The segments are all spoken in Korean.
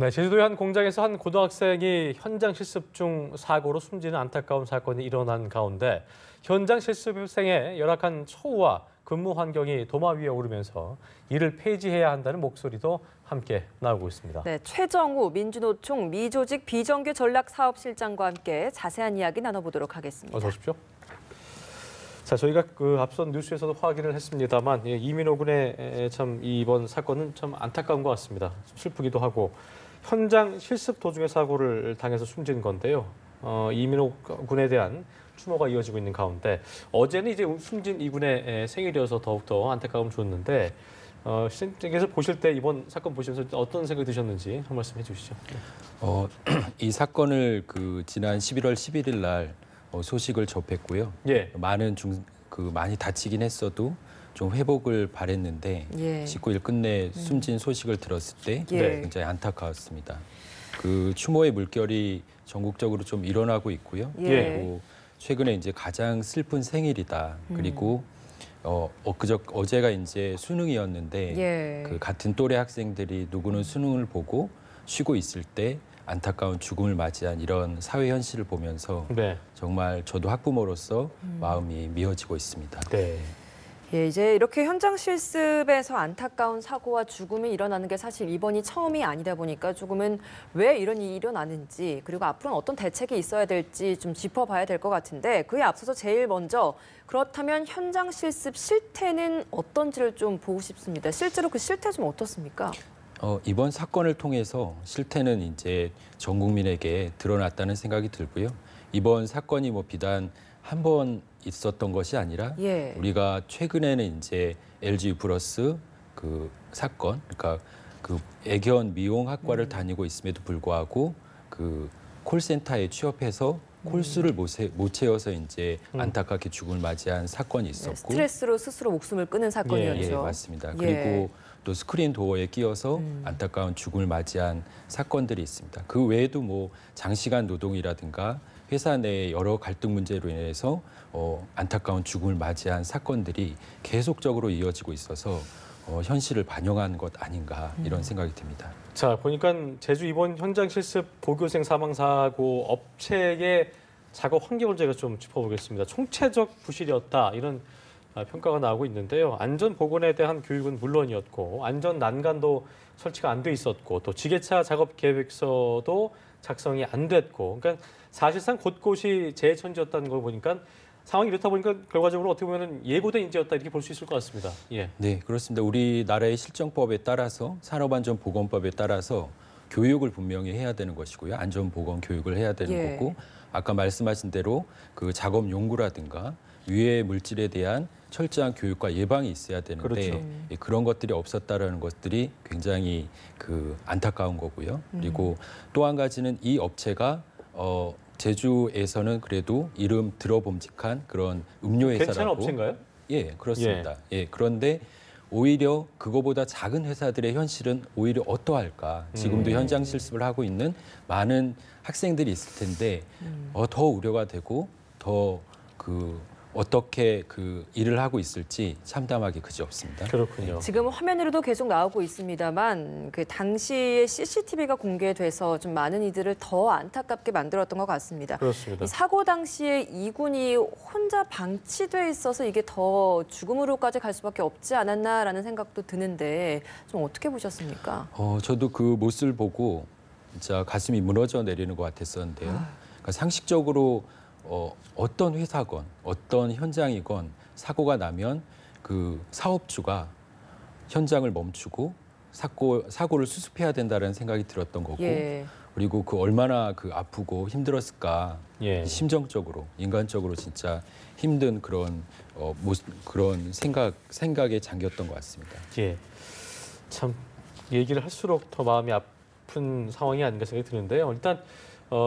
네, 제주도의 한 공장에서 한 고등학생이 현장 실습 중 사고로 숨지는 안타까운 사건이 일어난 가운데 현장 실습생의 열악한 처우와 근무 환경이 도마 위에 오르면서 이를 폐지해야 한다는 목소리도 함께 나오고 있습니다. 네, 최정우 민주노총 미조직 비정규 전략사업실장과 함께 자세한 이야기 나눠보도록 하겠습니다. 어서 오십시오. 자, 저희가 앞선 뉴스에서도 확인을 했습니다만 이민호 군의 참 이번 사건은 참 안타까운 것 같습니다. 슬프기도 하고 현장 실습 도중에 사고를 당해서 숨진 건데요. 이민호 군에 대한 추모가 이어지고 있는 가운데 어제는 이제 숨진 이 군의 생일이어서 더욱더 안타까움을 줬는데 시청자께서 보실 때 이번 사건 보시면서 어떤 생각이 드셨는지 한 말씀 해주시죠. 이 사건을 지난 11월 11일 날 소식을 접했고요. 예. 많이 다치긴 했어도 좀 회복을 바랬는데 예. 19일 끝내 숨진 소식을 들었을 때 예. 굉장히 안타까웠습니다. 그 추모의 물결이 전국적으로 좀 일어나고 있고요. 예. 그리고 최근에 이제 가장 슬픈 생일이다. 그리고 어제가 이제 수능이었는데 예. 그 같은 또래 학생들이 누구는 수능을 보고 쉬고 있을 때 안타까운 죽음을 맞이한 이런 사회 현실을 보면서 네. 정말 저도 학부모로서 마음이 미어지고 있습니다. 네. 예, 이제 이렇게 현장 실습에서 안타까운 사고와 죽음이 일어나는 게 사실 이번이 처음이 아니다 보니까 조금은 왜 이런 일이 일어나는지 그리고 앞으로는 어떤 대책이 있어야 될지 좀 짚어봐야 될 것 같은데 그에 앞서서 제일 먼저 그렇다면 현장 실습 실태는 어떤지를 좀 보고 싶습니다. 실제로 그 실태 좀 어떻습니까? 이번 사건을 통해서 실태는 이제 전 국민에게 드러났다는 생각이 들고요. 이번 사건이 비단 한 번 있었던 것이 아니라 예. 우리가 최근에는 이제 LG 플러스 그 사건, 그러니까 그 애견 미용 학과를 다니고 있음에도 불구하고 그 콜센터에 취업해서 콜수를 못 채워서 이제 안타깝게 죽음을 맞이한 사건이 네, 있었고 스트레스로 스스로 목숨을 끊은 사건이었죠. 예, 맞습니다. 예. 그리고 또 스크린 도어에 끼어서 안타까운 죽음을 맞이한 사건들이 있습니다. 그 외에도 장시간 노동이라든가 회사 내의 여러 갈등 문제로 인해서 안타까운 죽음을 맞이한 사건들이 계속적으로 이어지고 있어서 현실을 반영한 것 아닌가 이런 생각이 듭니다. 자, 보니까 제주 이번 현장 실습 보교생 사망 사고 업체의 작업 환경을 제가 좀 짚어보겠습니다. 총체적 부실이었다 이런 평가가 나오고 있는데요. 안전 보건에 대한 교육은 물론이었고 안전 난간도 설치가 안 돼 있었고 또 지게차 작업 계획서도 작성이 안 됐고 그러니까 사실상 곳곳이 재해천지였다는 걸 보니까 상황이 이렇다 보니까 결과적으로 어떻게 보면 예고된 인재였다 이렇게 볼 수 있을 것 같습니다. 예. 네, 그렇습니다. 우리나라의 실정법에 따라서 산업안전보건법에 따라서 교육을 분명히 해야 되는 것이고요. 안전보건 교육을 해야 되는 예. 거고 아까 말씀하신 대로 그 작업 용구라든가 유해 물질에 대한 철저한 교육과 예방이 있어야 되는데 그렇죠. 그런 것들이 없었다라는 것들이 굉장히 안타까운 거고요. 그리고 또 한 가지는 이 업체가 제주에서는 그래도 이름 들어봄직한 그런 음료회사라고. 괜찮은 업체인가요? 예, 그렇습니다. 예, 그런데 오히려 그거보다 작은 회사들의 현실은 오히려 어떠할까? 지금도 현장 실습을 하고 있는 많은 학생들이 있을 텐데 더 우려가 되고 더 어떻게 일을 하고 있을지 참담하기 그지없습니다. 그렇군요. 지금 화면으로도 계속 나오고 있습니다만 그 당시에 CCTV가 공개돼서 좀 많은 이들을 더 안타깝게 만들었던 것 같습니다. 그렇습니다. 이 사고 당시에 이군이 혼자 방치돼 있어서 이게 더 죽음으로까지 갈 수밖에 없지 않았나라는 생각도 드는데 좀 어떻게 보셨습니까? 저도 그 모습을 보고 진짜 가슴이 무너져 내리는 것 같았었는데요. 그러니까 상식적으로 어떤 회사건, 어떤 현장이건 사고가 나면 그 사업주가 현장을 멈추고 사고를 수습해야 된다는 생각이 들었던 거고 예. 그리고 얼마나 아프고 힘들었을까 예. 심정적으로, 인간적으로 진짜 힘든 그런 생각에 잠겼던 것 같습니다. 예. 참 얘기를 할수록 더 마음이 아픈 상황이 아닌가 생각이 드는데요. 일단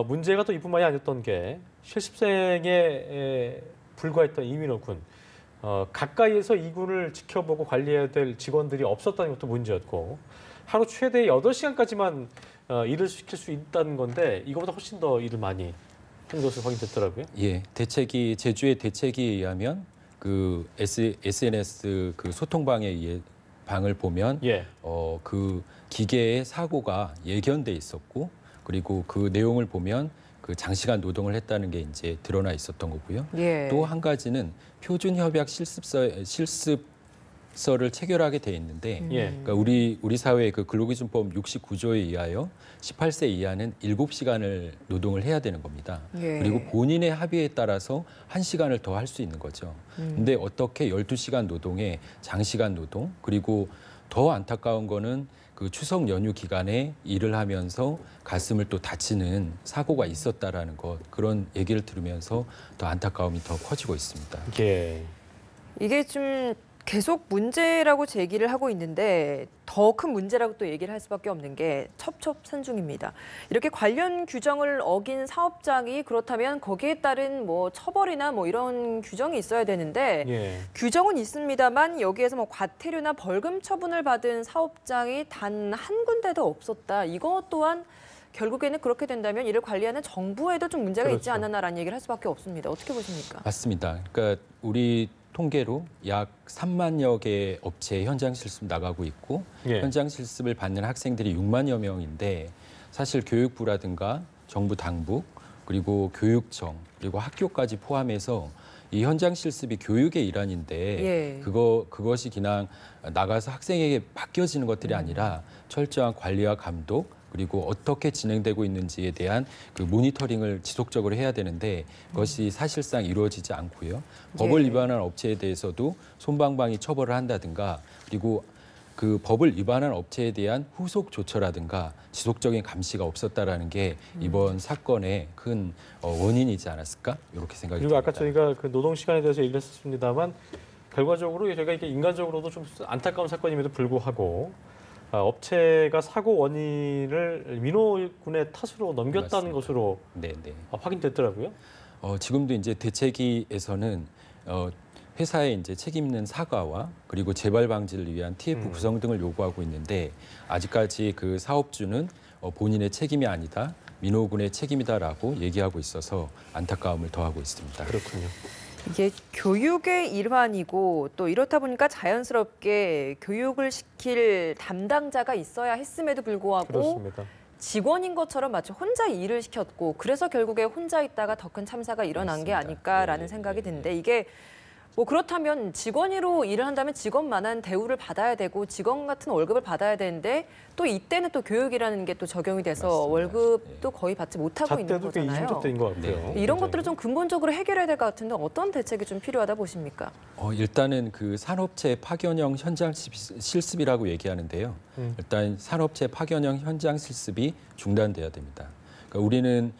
문제가 또 이뿐만이 아니었던 게 실습생에 불과했던 이민호 군. 가까이에서 이 군을 지켜보고 관리해야 될 직원들이 없었다는 것도 문제였고 하루 최대 8시간까지만 일을 시킬 수 있다는 건데 이거보다 훨씬 더 일을 많이 한 것으로 확인됐더라고요. 예, 제주의 대책에 의하면 SNS 소통방에 의해 방을 보면 예. 기계의 사고가 예견돼 있었고 그리고 그 내용을 보면 그 장시간 노동을 했다는 게 이제 드러나 있었던 거고요. 예. 또 한 가지는 표준 협약 실습서를 체결하게 돼 있는데 예. 그러니까 우리 사회의 그 근로기준법 69조에 의하여 18세 이하는 7시간을 노동을 해야 되는 겁니다. 예. 그리고 본인의 합의에 따라서 1시간을 더 할 수 있는 거죠. 근데 어떻게 12시간 노동에 장시간 노동 그리고 더 안타까운 거는 그 추석 연휴 기간에 일을 하면서 가슴을 또 다치는 사고가 있었다라는 것 그런 얘기를 들으면서 더 안타까움이 더 커지고 있습니다. 예. 이게 좀 계속 문제라고 제기를 하고 있는데 더 큰 문제라고 또 얘기를 할 수밖에 없는 게 첩첩산중입니다. 이렇게 관련 규정을 어긴 사업장이 그렇다면 거기에 따른 뭐 처벌이나 뭐 이런 규정이 있어야 되는데 예. 규정은 있습니다만 여기에서 뭐 과태료나 벌금 처분을 받은 사업장이 단 한 군데도 없었다. 이것 또한 결국에는 그렇게 된다면 이를 관리하는 정부에도 좀 문제가 있지 그렇죠. 않았나라는 얘기를 할 수밖에 없습니다. 어떻게 보십니까? 맞습니다. 그러니까 우리 통계로 약 3만여 개의 업체에 현장 실습 나가고 있고 예. 현장 실습을 받는 학생들이 6만여 명인데 사실 교육부라든가 정부 당국 그리고 교육청 그리고 학교까지 포함해서 이 현장 실습이 교육의 일환인데 예. 그것이 그냥 나가서 학생에게 맡겨지는 것들이 아니라 철저한 관리와 감독 그리고 어떻게 진행되고 있는지에 대한 그 모니터링을 지속적으로 해야 되는데 그것이 사실상 이루어지지 않고요. 법을 예. 위반한 업체에 대해서도 솜방망이 처벌을 한다든가 그리고 그 법을 위반한 업체에 대한 후속 조처라든가 지속적인 감시가 없었다라는 게 이번 사건의 큰 원인이지 않았을까 이렇게 생각이 그리고 듭니다. 아까 저희가 그 노동 시간에 대해서 얘기를 했었습니다만 결과적으로 저희가 이게 인간적으로도 좀 안타까운 사건임에도 불구하고 업체가 사고 원인을 민호군의 탓으로 넘겼다는 맞습니다. 것으로 네. 확인됐더라고요. 지금도 이제 대책위에서는 회사에 이제 책임 있는 사과와 그리고 재발 방지를 위한 TF 구성 등을 요구하고 있는데 아직까지 그 사업주는 본인의 책임이 아니다. 민호군의 책임이다라고 얘기하고 있어서 안타까움을 더하고 있습니다. 그렇군요. 이게 교육의 일환이고 또 이렇다 보니까 자연스럽게 교육을 시킬 담당자가 있어야 했음에도 불구하고 그렇습니다. 직원인 것처럼 마치 혼자 일을 시켰고 그래서 결국에 혼자 있다가 더 큰 참사가 일어난 게 맞습니다. 아닐까라는 네, 생각이 네, 드는데 이게 뭐 그렇다면 직원으로 일을 한다면 직원만한 대우를 받아야 되고 직원 같은 월급을 받아야 되는데 또 이때는 또 교육이라는 게 또 적용이 돼서 맞습니다. 월급도 거의 받지 못하고 있는 잣대도 꽤 거잖아요. 이중적대인 것 같고요. 네. 이런 굉장히. 것들을 좀 근본적으로 해결해야 될 것 같은데 어떤 대책이 좀 필요하다 보십니까? 일단은 그 산업체 파견형 현장 실습이라고 얘기하는데요. 일단 산업체 파견형 현장 실습이 중단돼야 됩니다. 그러니까 우리는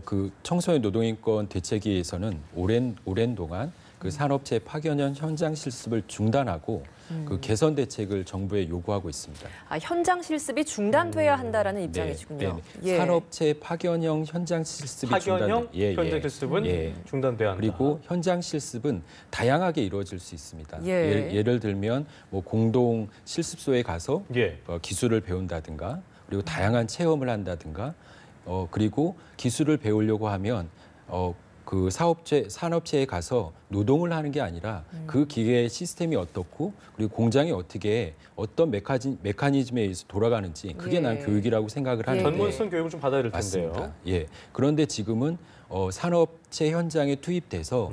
그 청소년 노동인권 대책위에서는 오랜 동안 그 산업체 파견형 현장 실습을 중단하고 그 개선 대책을 정부에 요구하고 있습니다. 현장 실습이 중단돼야 한다라는 입장이시군요. 네. 산업체 파견형 현장 실습이 파견형 중단돼. 현장 실습은 중단돼야 한다. 그리고 현장 실습은 다양하게 이루어질 수 있습니다. 예. 예를 들면 뭐 공동 실습소에 가서 예. 기술을 배운다든가 그리고 다양한 체험을 한다든가 그리고 기술을 배우려고 하면 그 산업체에 가서 노동을 하는 게 아니라 그 기계의 시스템이 어떻고 그리고 공장이 어떻게 어떤 메커니즘에 의해서 돌아가는지 그게 난 교육이라고 생각을 하는데 전문성 교육을 좀 받아야 될 텐데요. 맞습니다. 예. 그런데 지금은 산업체 현장에 투입돼서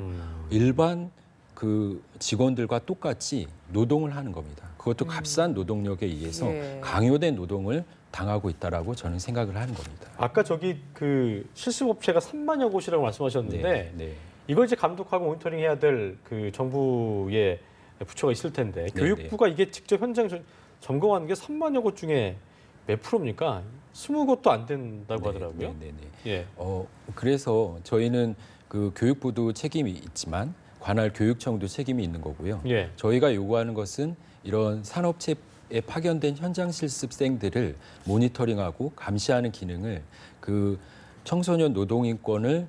일반 그 직원들과 똑같이 노동을 하는 겁니다. 그것도 값싼 노동력에 의해서 강요된 노동을 당하고 있다라고 저는 생각을 하는 겁니다. 아까 저기 그 실습업체가 3만여 곳이라고 말씀하셨는데 네. 이걸 이제 감독하고 모니터링 해야 될 그 정부의 부처가 있을 텐데 교육부가 이게 직접 현장 점검하는 게 3만여 곳 중에 몇 프로입니까? 20곳도 안 된다고 하더라고요. 예. 그래서 저희는 그 교육부도 책임이 있지만 관할 교육청도 책임이 있는 거고요. 예. 저희가 요구하는 것은 이런 산업체에 파견된 현장 실습생들을 모니터링하고 감시하는 기능을 그 청소년 노동인권을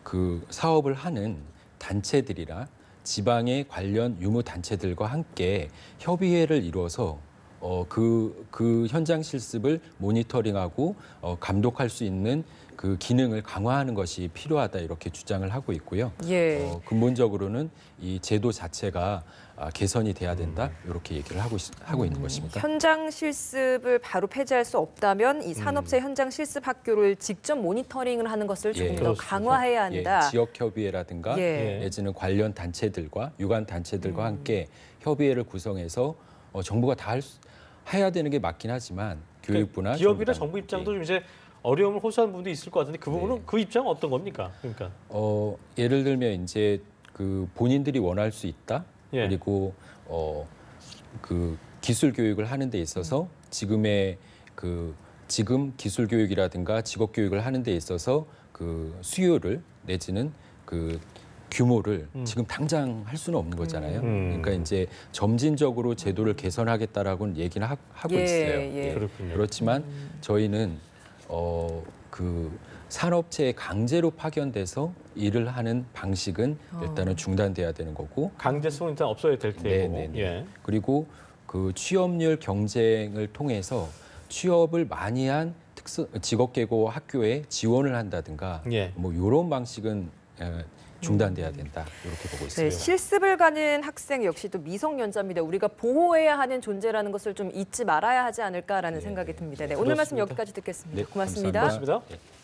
그 사업을 하는 단체들이나 지방의 관련 유무 단체들과 함께 협의회를 이루어서 그 현장 실습을 모니터링하고 감독할 수 있는 그 기능을 강화하는 것이 필요하다 이렇게 주장을 하고 있고요. 예. 근본적으로는 이 제도 자체가 개선이 돼야 된다 이렇게 얘기를 하고 있는 것입니다. 현장 실습을 바로 폐지할 수 없다면 이 산업체 현장 실습 학교를 직접 모니터링을 하는 것을 조금 더 그렇습니다. 강화해야 한다. 지역 협의회라든가 예. 내지는 관련 단체들과 유관 단체들과 함께 협의회를 구성해서 정부가 다 해야 되는 게 맞긴 하지만 교육부나 기업이나 정부가- 정부 입장도 예. 좀 이제 어려움을 호소하는 분도 있을 것 같은데 그 부분은 네. 그 입장은 어떤 겁니까? 그러니까 예를 들면 이제 그 본인들이 원할 수 있다. 예. 그리고 그 기술 교육을 하는 데 있어서 지금 기술 교육이라든가 직업 교육을 하는 데 있어서 그 수요를 내지는 그 규모를 지금 당장 할 수는 없는 거잖아요. 그러니까 이제 점진적으로 제도를 개선하겠다라고는 얘기는 하고 예, 있어요. 예. 그렇군요. 그렇지만 저희는 그 산업체에 강제로 파견돼서 일을 하는 방식은 일단은 중단돼야 되는 거고 강제성은 일단 없어야 될 테고. 네네네. 예. 그리고 그 취업률 경쟁을 통해서 취업을 많이 한 직업계고 학교에 지원을 한다든가 예. 뭐 이런 방식은 중단돼야 된다 이렇게 보고 네, 있습니다. 실습을 가는 학생 역시도 미성년자입니다. 우리가 보호해야 하는 존재라는 것을 좀 잊지 말아야 하지 않을까라는 생각이 듭니다. 네, 오늘 말씀 그렇습니다. 여기까지 듣겠습니다. 네, 고맙습니다. 감사합니다. 고맙습니다. 네.